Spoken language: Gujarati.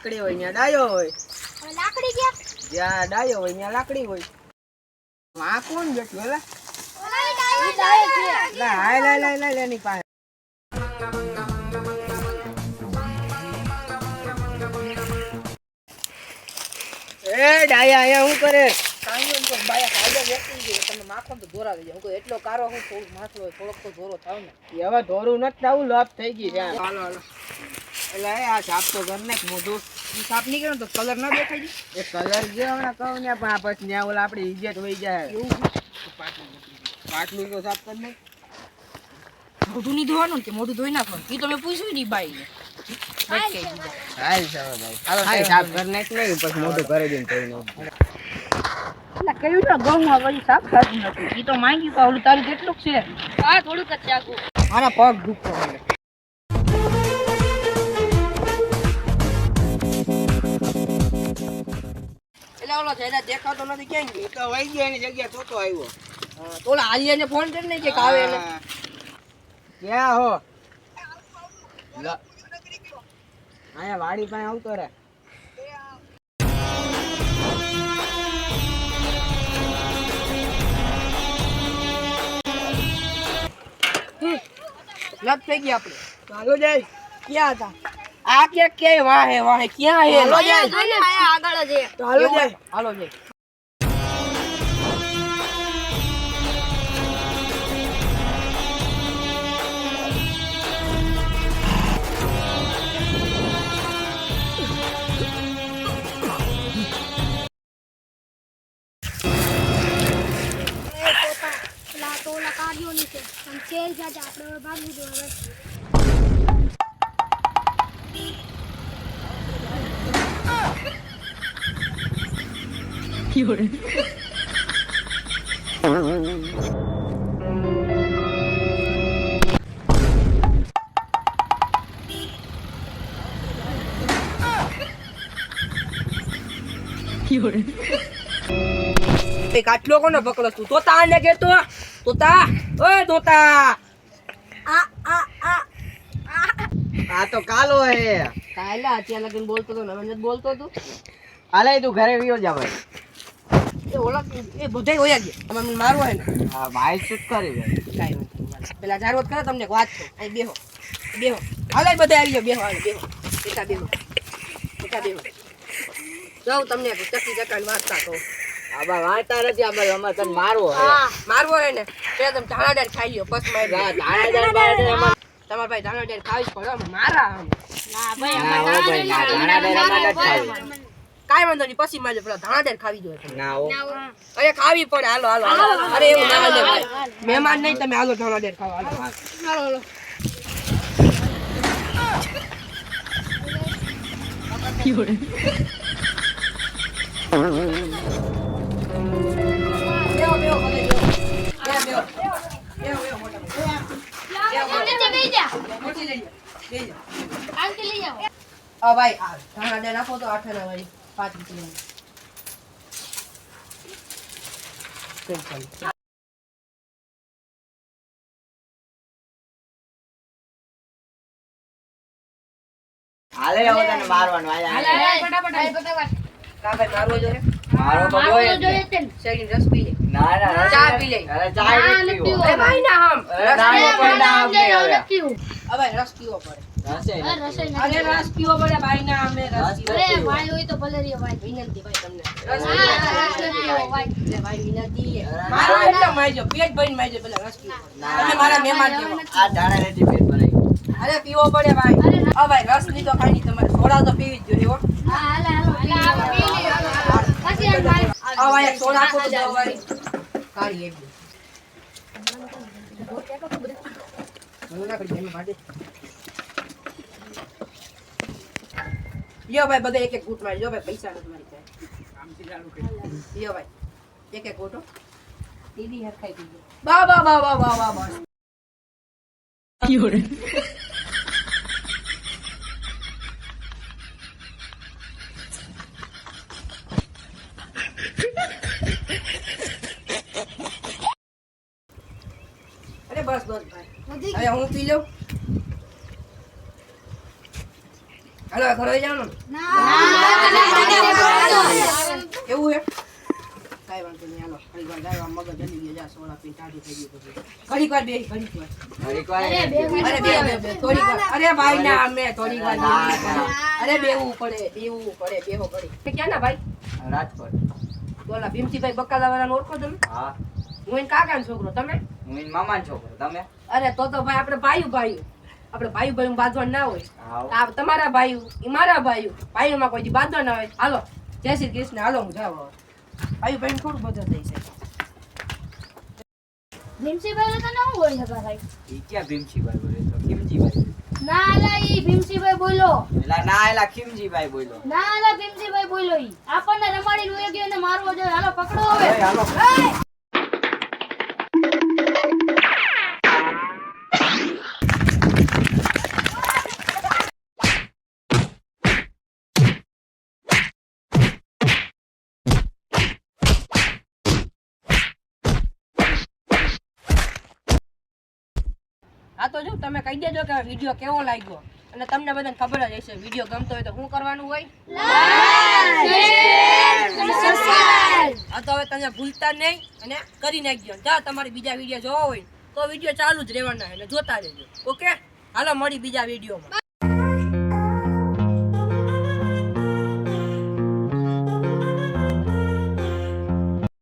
લાકડી હોય ત્યાં ડાયો હોય. લાકડી ક્યાં? જ્યાં ડાયો હોય ત્યાં લાકડી હોય. આ કોણ બેઠું એલા? લાય એની પાસે. એ ડાયા અહીંયા શું કરે? તમે માખો તો ધોરા દઈ જાવ એટલો કારો હું થોડું માથલો થોડોક તો ધોરો થાવ ને હવે ધોરું નથી થવું, લપ થઈ ગઈ છે. હાલો એટલે આ સાપ તો ઘર ને મોઢું સાપ નીકળે તો કલર ના દેખાય છે. એ કલર જે હમણાં કહું ને પણ આ પછી ત્યાં ઓલા આપડી ઇજ્જત વહી જાય. પાટલું તો સાફ કરી નાખ. મોઢું નહીં ધોવાનું કે મોઢું ધોઈ નાખવાનું એ તમે પૂછ્યું નહીં બાઈ ને હાલ સાફ કરી નાખ નહીં પછી મોઢું કરી દઈને કોઈ નો. કેવું છે ગૌમાં વળી સાફ થતું નથી એ તો માંગ્યું કે ઓલું તારું કેટલું છે આ થોડુંક જ ચાકું આના પગ દુખતો મને એટલે ઓલો જયરા દેખાતો નથી ક્યાં ગયો તો વહી ગયો એની જગ્યા તો આવ્યો. તો ઓલા આલિયાને ફોન કરીને કે આવે એને ક્યાં હો? અહીંયા વાડી પાસે આવતો રે. લપ થઈ ગઈ આપણે ચાલો જાય. ક્યાં હતા આ કે વાહે વાહે ક્યાં હે હાલો જાય. આગળ જ ચાલો જાય. હાલો જય ઓલા કાર્યો ની છે પણ ચેલ જાજા આપણે હવે ભાગવું જોઈએ કાટલો કોને પકડો તું તોતા આને કેતો તોતા ઓય તોતા આ તો કાલો હે. કાયલા અત્યારે લગીને બોલતો તો નવે નથી બોલતો તું હાલે તું ઘરે વિયો જા ભાઈ. એ ઓલા એ બધાય હોયા ગયા તમે મને મારવા હે ને હા ભાઈ શું કરી દે. કાઈ નથી પેલા જારવત કરે તમને વાત કહું અહીં બેહો બેહો હાલે બધા આવી જાવ બેહો હાલે બેહો બેટા બેહો જાવ તમને ચકી ચકાની વાર્તા કહું આબા વાંચતા નથી. આબા અમાર તને મારવો હે. મારવો હે ને પેલા તમે ધાણાદાર ખાઈ લ્યો પછી મારી દાણાદાર બાળે અમાર તમારા ભાઈ ધાણાદાર ખાવી જ પડે મારા આમ ના ના હો ભાઈ ના દાણાદાર અમાર નથી ખાવી. કાઈ વાંધો નહીં પછી મારે પેલા ધાણાદાર ખાવી જોઈએ ના હો. અરે ખાવી પડે હાલો અરે એવું ના હાલે ભાઈ મહેમાન નહીં તમે હાલો ધાણાદાર ખાવા હાલો ભાઈ ધાણાદાર નાખો તો 8 ના ભાઈ 5 રૂપિયા હાલે હવે તને મારવાનું હાલે કા ભાઈ મારવો જોઈએ મારો તો હોય જ ને. શેરડી રસ પી લે ના ચા પી લે. અરે ચા નથી પીવો. એ ભાઈ ના હમ અરે ના પણ ના આમ નહીં હવે. હવે રસ પીવો પડે હશે ને. અરે રસ પીવો પડે ભાઈ ના અમે રસ પીવો અરે ભાઈ હોય તો ભલે રહ્યો ભાઈ વિનંતી ભાઈ તમને રસ પીવો ભાઈ એટલે ભાઈ વિનંતી અરે મારો એટલે મારજો પેટ ભરીને મારજો પેલા રસ પીવો ના. તમે મારા મહેમાન છો આ દાણા રેતી પેટ ભરાઈ ગયું. અરે પીવો પડે ભાઈ હા ભાઈ રસ લીધો ખાઈ ની તમારે સોડા તો પીવી જ જોઈએ હો હા હાલે પી લે પછી આ ભાઈ આ ભાઈ એક સોડા આપો તો જાઓ ભાઈ કાઢી એક યો ભાઈ બધા એક એક ગુટ મારી જો ભાઈ પૈસા નથી મારી પાસે યો ભાઈ એક એક ગોટો દીદી હાથ ખાઈ દીધો બા બા બા બા બા બા બા અરે બસ બસ ભાઈ હવે હું પી લઉં હાલો ઘરે જવાનું એવું હે કાઈ વાંધો નહીં હાલો ઘડીક વાર જાય મગજ જલી ગયો જા સોડા પી ટાઢી થઈ ગઈ પછી ઘડીક વાર બે ઘડીક વાર અરે બે થોડીક વાર અરે ભાઈ ના અમે થોડીક વાર અરે બેવું પડે બેહો ઘડી ક્યાં ના ભાઈ રાજકોટ. બોલા ભીમજીભાઈ બકાલાવાળાને ઓળખો તમે હા, હું એને કાકાનો છોકરો તમે હું એન મામાનો છોકરો. તમે? અરે તો ભાઈ આપણે ભાઈ આપણે ભાઈ બાંધવા ના હોય આવો. આ તમારા ભાઈ ઈ મારા ભાઈઓમાં કોઈ દી બાંધવા ના હોય હાલો જય શ્રી કૃષ્ણ હાલો હું જાવ ભાઈ થોડું બધું થઈ છે ભીમસીભાઈ તો ના બોલી શકા ભાઈ ઈ ક્યાં ભીમજીભાઈ બોલે તો ખીમજીભાઈ. ના અલા ઈ ભીમસીભાઈ બોલો એલા ના એલા ખીમજીભાઈ બોલ્યો. ના અલા ભીમસીભાઈ બોલો ઈ આપણને રમાડી નું ગયો ને મારવો જોઈએ હાલો પકડો હવે ઓય હાલો. આ તો જો તમે કહી દેજો કે વિડીયો કેવો લાગ્યો અને તમને બધાને ખબર જ હશે વિડીયો ગમતો હોય તો શું કરવાનું હોય આ તો હવે તમે ભૂલતા નહીં અને કરી નાખજો જા તમારે બીજા વિડીયો જોવા હોય તો વિડીયો ચાલુ જ રહેવાના એટલે જોતા રહેજો ઓકે હાલો મળી બીજા વિડીયોમાં